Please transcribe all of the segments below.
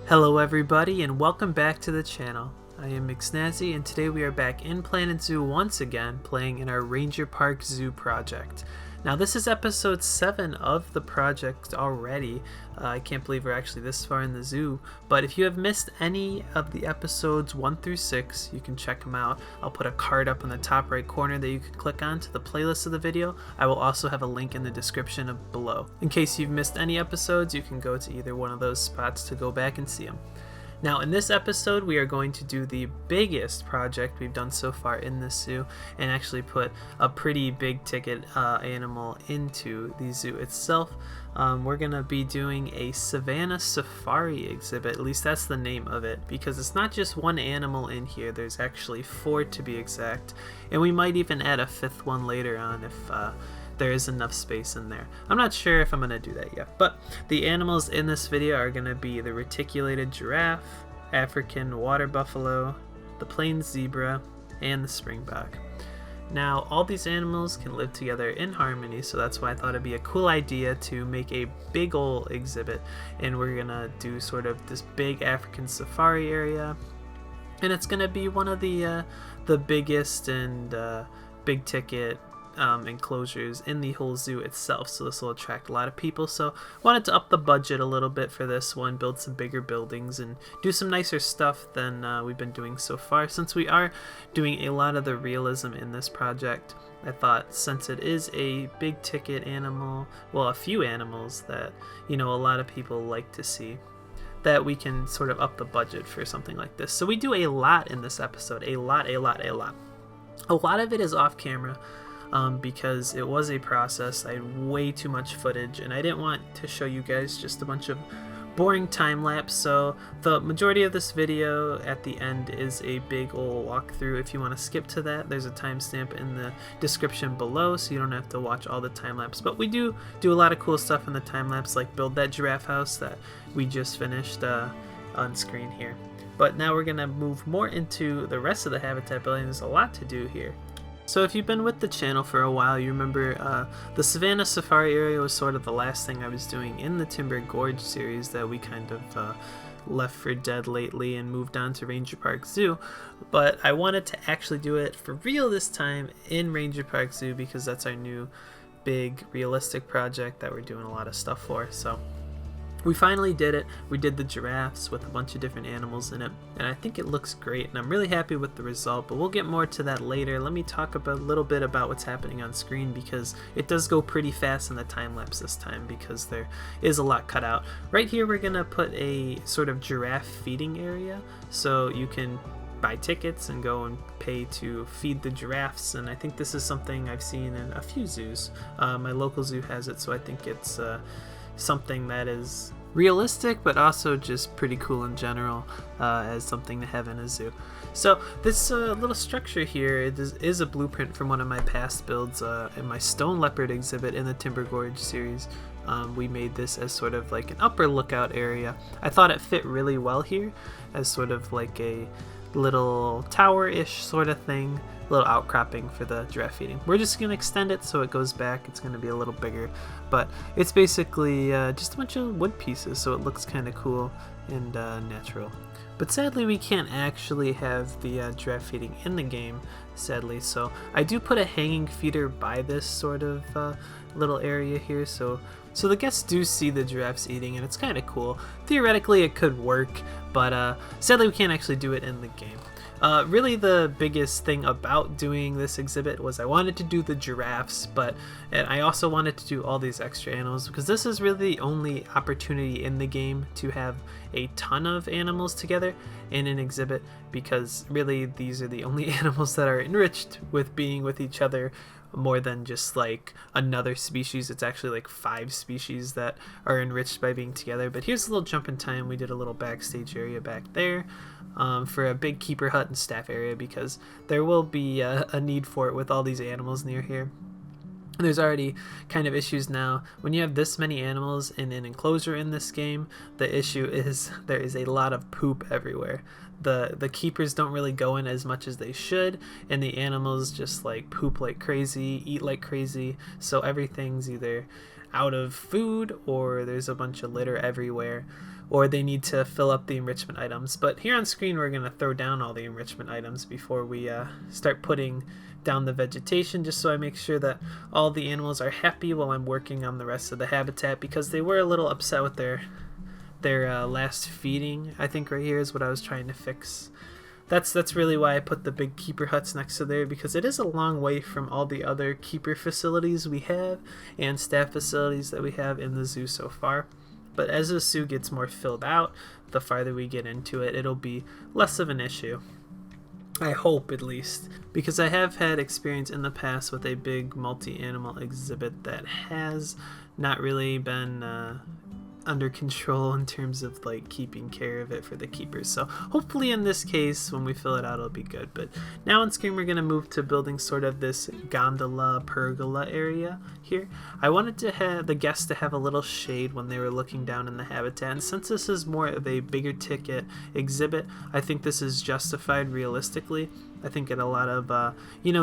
Hello everybody and welcome back to the channel. I am McSnazzy and today we are back in Planet Zoo once again playing in our Ranger Park Zoo project. Now this is episode 7 of the project already. I can't believe we're actually this far in the zoo, but if you have missed any of the episodes 1 through 6, you can check them out. I'll put a card up in the top right corner that you can click on to the playlist of the video. I will also have a link in the description below. In case you've missed any episodes, you can go to either one of those spots to go back and see them. Now in this episode we are going to do the biggest project we've done so far in this zoo and actually put a pretty big ticket animal into the zoo itself. We're going to be doing a Savannah safari exhibit, at least that's the name of it, because it's not just one animal in here, there's actually 4 to be exact, and we might even add a 5th one later on if there is enough space in there. I'm not sure if I'm going to do that yet, but the animals in this video are going to be the reticulated giraffe, African water buffalo, the plains zebra, and the springbok. Now, all these animals can live together in harmony, so that's why I thought it'd be a cool idea to make a big ol' exhibit, and we're going to do sort of this big African safari area, and it's going to be one of the biggest and big ticket enclosures in the whole zoo itself, so this will attract a lot of people. So wanted to up the budget a little bit for this one, build some bigger buildings and do some nicer stuff than we've been doing so far, since we are doing a lot of the realism in this project. I thought since it is a big ticket animal, well, a few animals that, you know, a lot of people like to see, that we can sort of up the budget for something like this. So we do a lot in this episode, a lot. A lot of it is off camera, because it was a process. I had way too much footage and I didn't want to show you guys just a bunch of boring time lapse, so the majority of this video at the end is a big old walkthrough. If you want to skip to that, there's a timestamp in the description below, so you don't have to watch all the time lapse. But we do a lot of cool stuff in the time lapse, like build that giraffe house that we just finished on screen here. But now we're gonna move more into the rest of the habitat building. There's a lot to do here. So if you've been with the channel for a while, you remember the Savannah Safari area was sort of the last thing I was doing in the Timber Gorge series that we kind of left for dead lately and moved on to Ranger Park Zoo. But I wanted to actually do it for real this time in Ranger Park Zoo because that's our new big realistic project that we're doing a lot of stuff for. So we finally did it. We did the giraffes with a bunch of different animals in it, and I think it looks great, and I'm really happy with the result, but we'll get more to that later. Let me talk a little bit about what's happening on screen, because it does go pretty fast in the time-lapse this time, because there is a lot cut out. Right here we're gonna put a sort of giraffe feeding area, so you can buy tickets and go and pay to feed the giraffes, and I think this is something I've seen in a few zoos. My local zoo has it, so I think it's something that is realistic but also just pretty cool in general as something to have in a zoo. So this little structure here is a blueprint from one of my past builds in my stone leopard exhibit in the Timber Gorge series. We made this as sort of like an upper lookout area. I thought it fit really well here as sort of like a little tower-ish sort of thing, little outcropping for the giraffe feeding. We're just going to extend it so it goes back. It's going to be a little bigger, but it's basically just a bunch of wood pieces, so it looks kind of cool and natural. But sadly we can't actually have the giraffe feeding in the game, sadly, so I do put a hanging feeder by this sort of little area here, so the guests do see the giraffes eating, and it's kind of cool. Theoretically it could work, but sadly we can't actually do it in the game. Really the biggest thing about doing this exhibit was I wanted to do the giraffes, and I also wanted to do all these extra animals, because this is really the only opportunity in the game to have a ton of animals together in an exhibit, because really these are the only animals that are enriched with being with each other more than just like another species. It's actually like 5 species that are enriched by being together. But here's a little jump in time. We did a little backstage area back there for a big keeper hut and staff area, because there will be a need for it with all these animals near here. And there's already kind of issues now. When you have this many animals in an enclosure in this game, the issue is there is a lot of poop everywhere. The keepers don't really go in as much as they should, and the animals just like poop like crazy, eat like crazy, so everything's either out of food, or there's a bunch of litter everywhere, or they need to fill up the enrichment items. But here on screen we're going to throw down all the enrichment items before we start putting down the vegetation, just so I make sure that all the animals are happy while I'm working on the rest of the habitat, because they were a little upset with their last feeding. I think right here is what I was trying to fix. That's really why I put the big keeper huts next to there, because it is a long way from all the other keeper facilities we have and staff facilities that we have in the zoo so far. But as the zoo gets more filled out, the farther we get into it, it'll be less of an issue. I hope, at least, because I have had experience in the past with a big multi-animal exhibit that has not really been under control in terms of like keeping care of it for the keepers. So hopefully in this case, when we fill it out, it'll be good. But now on screen, we're going to move to building sort of this gondola pergola area here. I wanted to have the guests to have a little shade when they were looking down in the habitat, and since this is more of a bigger ticket exhibit, I think this is justified realistically. I think in a lot of,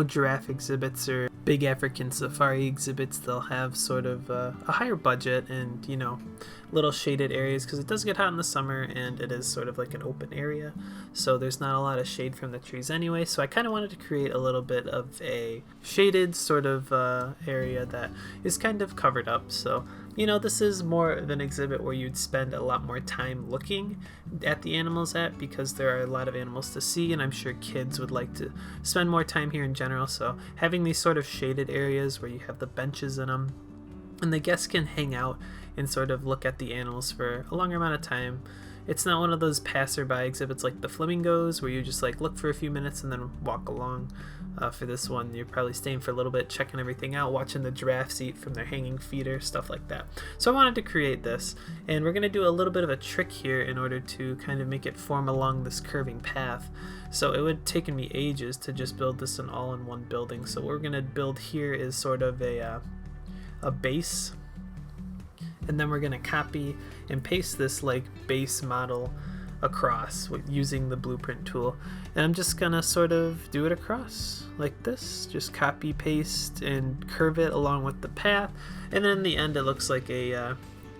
giraffe exhibits or big African safari exhibits, they'll have sort of a higher budget and, little shaded areas, because it does get hot in the summer and it is sort of like an open area. So there's not a lot of shade from the trees anyway. So I kind of wanted to create a little bit of a shaded sort of area that is kind of covered up. So, this is more of an exhibit where you'd spend a lot more time looking at the animals because there are a lot of animals to see, and I'm sure kids would like to spend more time here in general. So having these sort of shaded areas where you have the benches in them and the guests can hang out and sort of look at the animals for a longer amount of time. It's not one of those passerby exhibits like the flamingos where you just like look for a few minutes and then walk along. For this one, you're probably staying for a little bit, checking everything out, watching the giraffes eat from their hanging feeder, stuff like that. So I wanted to create this, and we're going to do a little bit of a trick here in order to kind of make it form along this curving path. So it would have taken me ages to just build this in all in one building. So what we're going to build here is sort of a base, and then we're going to copy and paste this like base model across using the blueprint tool, and I'm just gonna sort of do it across like this, just copy paste and curve it along with the path, and then in the end it looks like a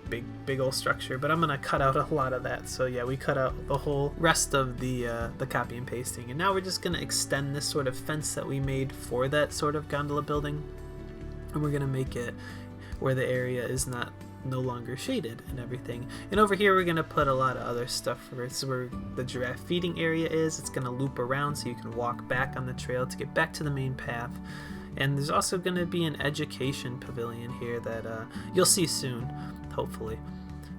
big old structure, but I'm gonna cut out a lot of that. So yeah, we cut out the whole rest of the copy and pasting, and now we're just gonna extend this sort of fence that we made for that sort of gondola building, and we're gonna make it where the area is no longer shaded and everything. And over here we're going to put a lot of other stuff for it. So where the giraffe feeding area is, it's going to loop around so you can walk back on the trail to get back to the main path. And there's also going to be an education pavilion here that you'll see soon, hopefully.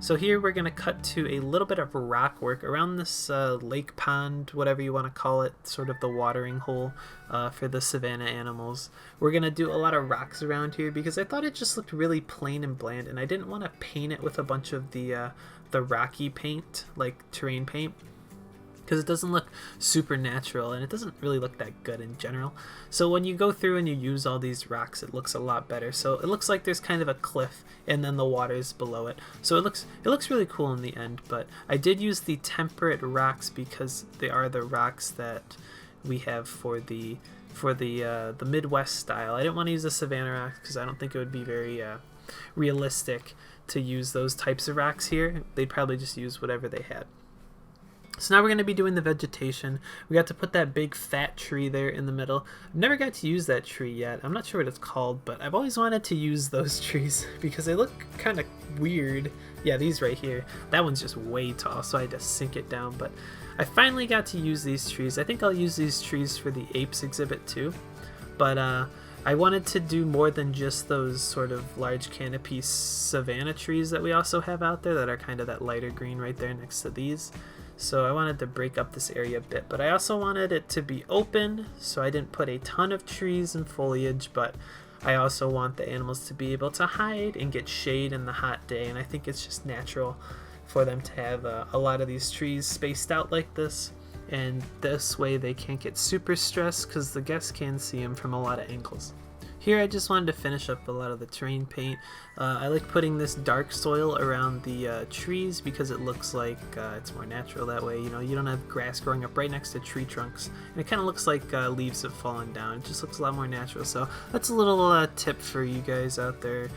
So here we're going to cut to a little bit of rock work around this lake pond, whatever you want to call it, sort of the watering hole for the Savannah animals. We're going to do a lot of rocks around here because I thought it just looked really plain and bland, and I didn't want to paint it with a bunch of the rocky paint, like terrain paint, because it doesn't look super natural and it doesn't really look that good in general. So when you go through and you use all these rocks, it looks a lot better. So it looks like there's kind of a cliff and then the water is below it. So it looks really cool in the end, but I did use the temperate rocks because they are the rocks that we have for the Midwest style. I didn't want to use the Savannah rocks because I don't think it would be very realistic to use those types of rocks here. They'd probably just use whatever they had. So now we're going to be doing the vegetation. We got to put that big fat tree there in the middle. I've never got to use that tree yet. I'm not sure what it's called, but I've always wanted to use those trees because they look kind of weird. Yeah, these right here. That one's just way tall, so I had to sink it down. But I finally got to use these trees. I think I'll use these trees for the apes exhibit too. But I wanted to do more than just those sort of large canopy savanna trees that we also have out there that are kind of that lighter green right there next to these. So I wanted to break up this area a bit, but I also wanted it to be open, so I didn't put a ton of trees and foliage, but I also want the animals to be able to hide and get shade in the hot day, and I think it's just natural for them to have a lot of these trees spaced out like this, and this way they can't get super stressed because the guests can see them from a lot of angles. Here I just wanted to finish up a lot of the terrain paint. I like putting this dark soil around the trees because it looks like it's more natural that way. You know, you don't have grass growing up right next to tree trunks, and it kind of looks like leaves have fallen down. It just looks a lot more natural. So that's a little tip for you guys out there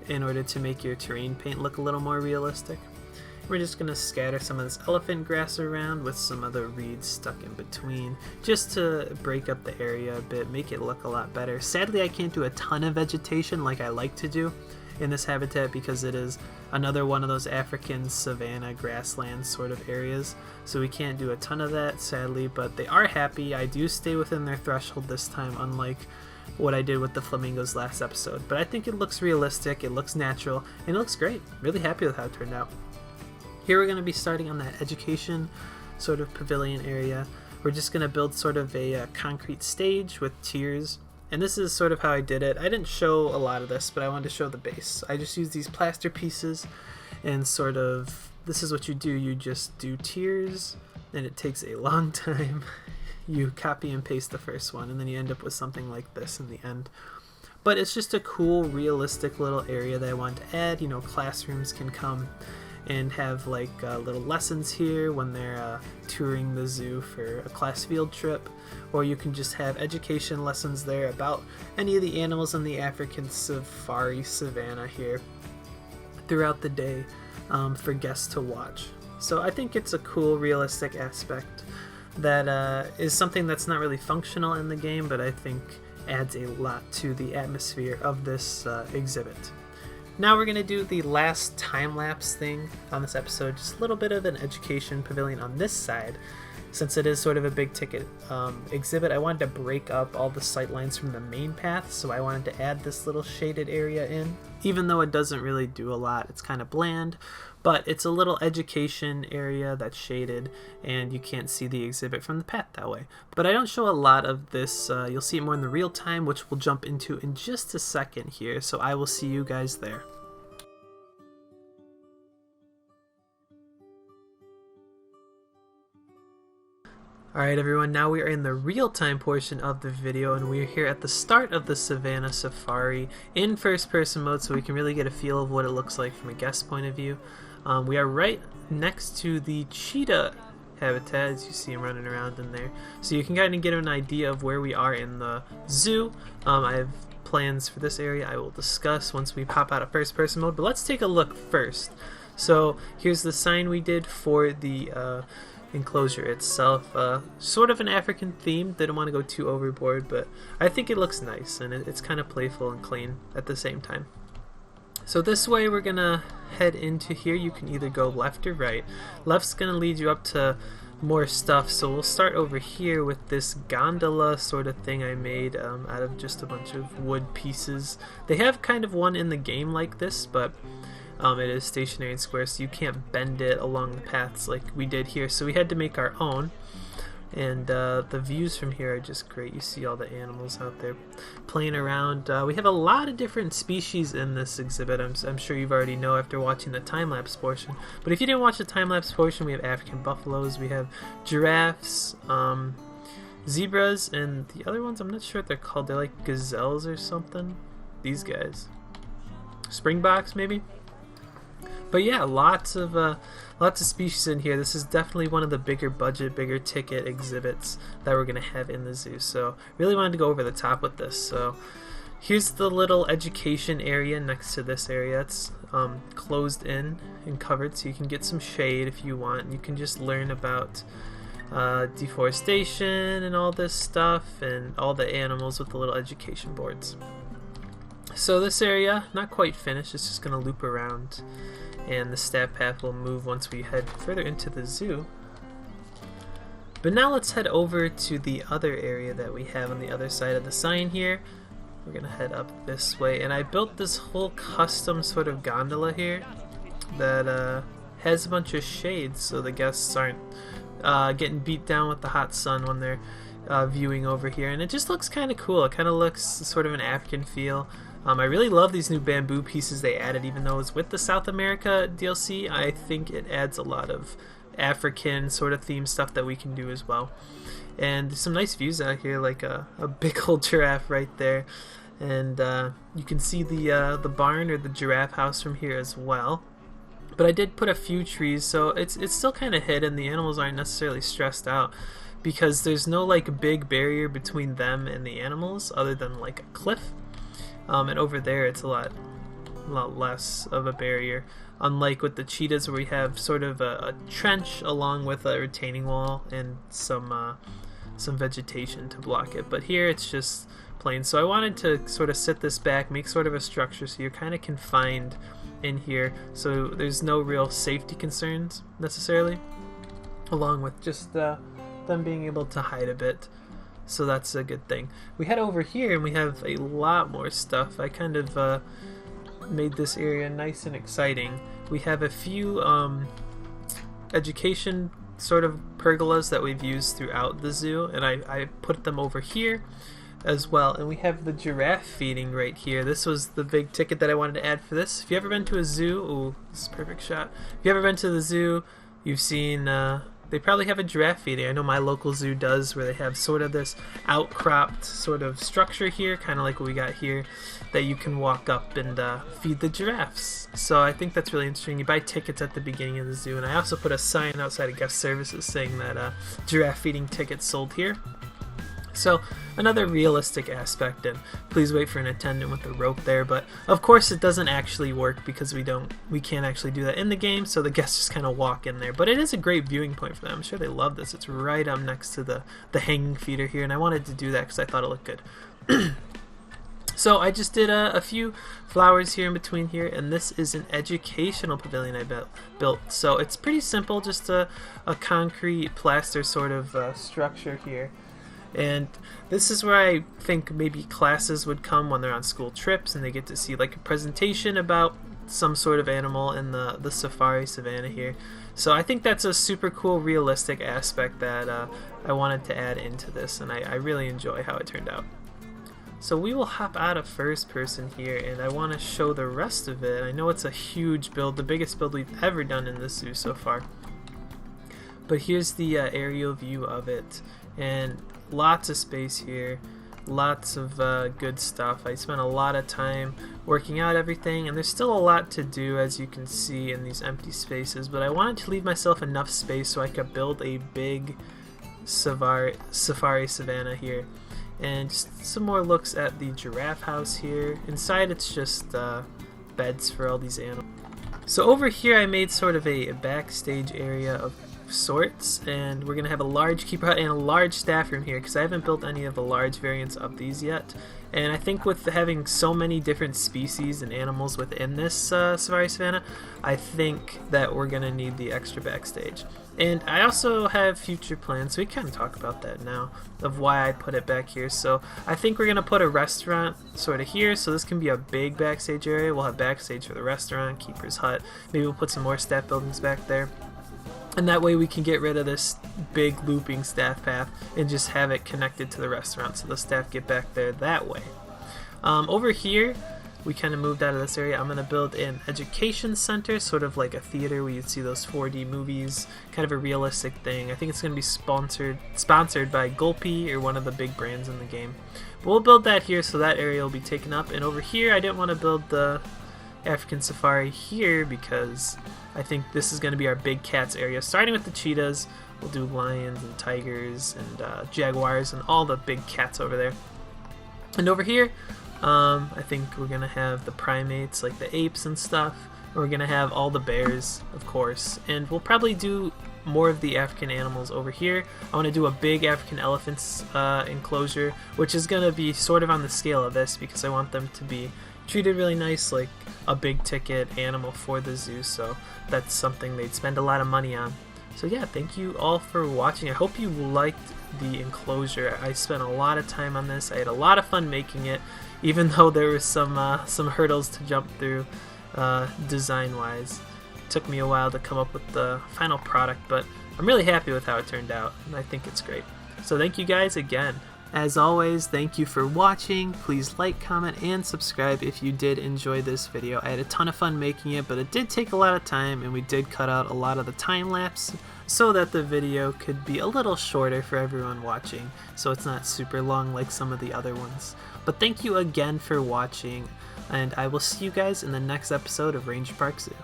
in order to make your terrain paint look a little more realistic. We're just going to scatter some of this elephant grass around with some other reeds stuck in between, just to break up the area a bit, make it look a lot better. Sadly, I can't do a ton of vegetation like I like to do in this habitat because it is another one of those African savanna grassland sort of areas, so we can't do a ton of that, sadly, but they are happy. I do stay within their threshold this time, unlike what I did with the flamingos last episode, but I think it looks realistic, it looks natural, and it looks great. Really happy with how it turned out. Here we're going to be starting on that education sort of pavilion area. We're just going to build sort of a concrete stage with tiers. And this is sort of how I did it. I didn't show a lot of this, but I wanted to show the base. I just used these plaster pieces and sort of, this is what you do. You just do tiers, and it takes a long time. You copy and paste the first one, and then you end up with something like this in the end. But it's just a cool, realistic little area that I want to add. You know, classrooms can come and have like little lessons here when they're touring the zoo for a class field trip, or you can just have education lessons there about any of the animals in the African safari savanna here throughout the day for guests to watch. So I think it's a cool, realistic aspect that is something that's not really functional in the game, but I think adds a lot to the atmosphere of this exhibit. Now we're going to do the last time-lapse thing on this episode, just a little bit of an education pavilion on this side. Since it is sort of a big ticket exhibit, I wanted to break up all the sight lines from the main path, so I wanted to add this little shaded area in. Even though it doesn't really do a lot, it's kind of bland, but it's a little education area that's shaded, and you can't see the exhibit from the path that way. But I don't show a lot of this. You'll see it more in the real time, which we'll jump into in just a second here, so I will see you guys there. Alright everyone, now we are in the real-time portion of the video, and we're here at the start of the Savannah Safari in first-person mode, so we can really get a feel of what it looks like from a guest point of view. We are right next to the cheetah habitat, as you see him running around in there, so you can kind of get an idea of where we are in the zoo. I have plans for this area I will discuss once we pop out of first-person mode, but let's take a look first. So here's the sign we did for the enclosure itself. Sort of an African theme, didn't want to go too overboard, but I think it looks nice and it's kind of playful and clean at the same time. So this way we're gonna head into here. You can either go left or right. Left's gonna lead you up to more stuff, so we'll start over here with this gondola sort of thing I made out of just a bunch of wood pieces. They have kind of one in the game like this, but it is stationary and square, so you can't bend it along the paths like we did here, so we had to make our own. And the views from here are just great. You see all the animals out there playing around. We have a lot of different species in this exhibit. I'm sure you've already know after watching the time-lapse portion, but if you didn't watch the time-lapse portion, we have African buffaloes, we have giraffes, zebras, and the other ones I'm not sure what they're called. They're like gazelles or something. These guys, springboks maybe. But yeah, lots of species in here. This is definitely one of the bigger budget, bigger ticket exhibits that we're gonna have in the zoo. So really wanted to go over the top with this. So here's the little education area next to this area. It's closed in and covered, so you can get some shade if you want. You can just learn about deforestation and all this stuff, and all the animals with the little education boards. So this area, not quite finished. It's just gonna loop around, and the stat path will move once we head further into the zoo. But now let's head over to the other area that we have on the other side of the sign here. We're gonna head up this way, and I built this whole custom sort of gondola here that has a bunch of shades so the guests aren't getting beat down with the hot sun when they're viewing over here, and it just looks kind of cool. It kind of looks sort of an African feel. I really love these new bamboo pieces they added, even though it's with the South America DLC. I think it adds a lot of African sort of theme stuff that we can do as well. And there's some nice views out here, like a big old giraffe right there. And you can see the barn or the giraffe house from here as well. But I did put a few trees, so it's still kind of hidden. The animals aren't necessarily stressed out, because there's no like big barrier between them and the animals other than like a cliff. And over there it's a lot a lot less of a barrier. Unlike with the cheetahs where we have sort of a trench along with a retaining wall and some vegetation to block it. But here it's just plain. So I wanted to sort of sit this back, make sort of a structure so you're kind of confined in here. So there's no real safety concerns necessarily, along with just them being able to hide a bit. So that's a good thing. We head over here and we have a lot more stuff. I kind of made this area nice and exciting. We have a few education sort of pergolas that we've used throughout the zoo, and I put them over here as well. And we have the giraffe feeding right here. This was the big ticket that I wanted to add for this. If you ever been to a zoo, ooh, this is a perfect shot. If you ever been to the zoo, you've seen they probably have a giraffe feeding. I know my local zoo does, where they have sort of this outcropped sort of structure here, kind of like what we got here, that you can walk up and feed the giraffes. So I think that's really interesting. You buy tickets at the beginning of the zoo, and I also put a sign outside of guest services saying that giraffe feeding tickets sold here. So another realistic aspect, and please wait for an attendant with the rope there, but of course it doesn't actually work because we can't actually do that in the game, so the guests just kind of walk in there. But it is a great viewing point for them. I'm sure they love this. It's right up next to the hanging feeder here, and I wanted to do that because I thought it looked good. So I just did a few flowers here in between here, and this is an educational pavilion I built. So it's pretty simple, just a concrete plaster sort of structure here. And this is where I think maybe classes would come when they're on school trips and they get to see like a presentation about some sort of animal in the safari savannah here. So I think that's a super cool realistic aspect that I wanted to add into this, and I really enjoy how it turned out. So we will hop out of first person here, and I want to show the rest of it. I know it's a huge build, the biggest build we've ever done in this zoo so far. But here's the aerial view of it, and lots of space here, lots of good stuff. I spent a lot of time working out everything, and there's still a lot to do, as you can see in these empty spaces, but I wanted to leave myself enough space so I could build a big safari savannah here. And just some more looks at the giraffe house here. Inside it's just beds for all these animals. So over here I made sort of a backstage area of sorts, and we're gonna have a large keeper hut and a large staff room here because I haven't built any of the large variants of these yet. And I think with having so many different species and animals within this safari savannah, I think that we're gonna need the extra backstage. And I also have future plans, so we can talk about that now, of why I put it back here. So I think we're gonna put a restaurant sort of here, so this can be a big backstage area. We'll have backstage for the restaurant, keeper's hut, maybe we'll put some more staff buildings back there. And that way we can get rid of this big looping staff path and just have it connected to the restaurant so the staff get back there that way. Over here, we kind of moved out of this area. I'm going to build an education center, sort of like a theater where you'd see those 4D movies, kind of a realistic thing. I think it's going to be sponsored by Gulpy, or one of the big brands in the game. But we'll build that here, so that area will be taken up. And over here, I didn't want to build the African safari here because I think this is going to be our big cats area. Starting with the cheetahs, we'll do lions and tigers and jaguars and all the big cats over there. And over here, I think we're going to have the primates like the apes and stuff. We're going to have all the bears, of course. And we'll probably do more of the African animals over here. I want to do a big African elephants enclosure, which is going to be sort of on the scale of this because I want them to be treated really nice, like a big ticket animal for the zoo, so that's something they'd spend a lot of money on. So yeah, thank you all for watching. I hope you liked the enclosure. I spent a lot of time on this. I had a lot of fun making it, even though there were some hurdles to jump through design-wise. It took me a while to come up with the final product, but I'm really happy with how it turned out, and I think it's great. So thank you guys again. As always, thank you for watching. Please like, comment, and subscribe if you did enjoy this video. I had a ton of fun making it, but it did take a lot of time, and we did cut out a lot of the time lapse so that the video could be a little shorter for everyone watching, so it's not super long like some of the other ones. But thank you again for watching, and I will see you guys in the next episode of Ranger Park Zoo.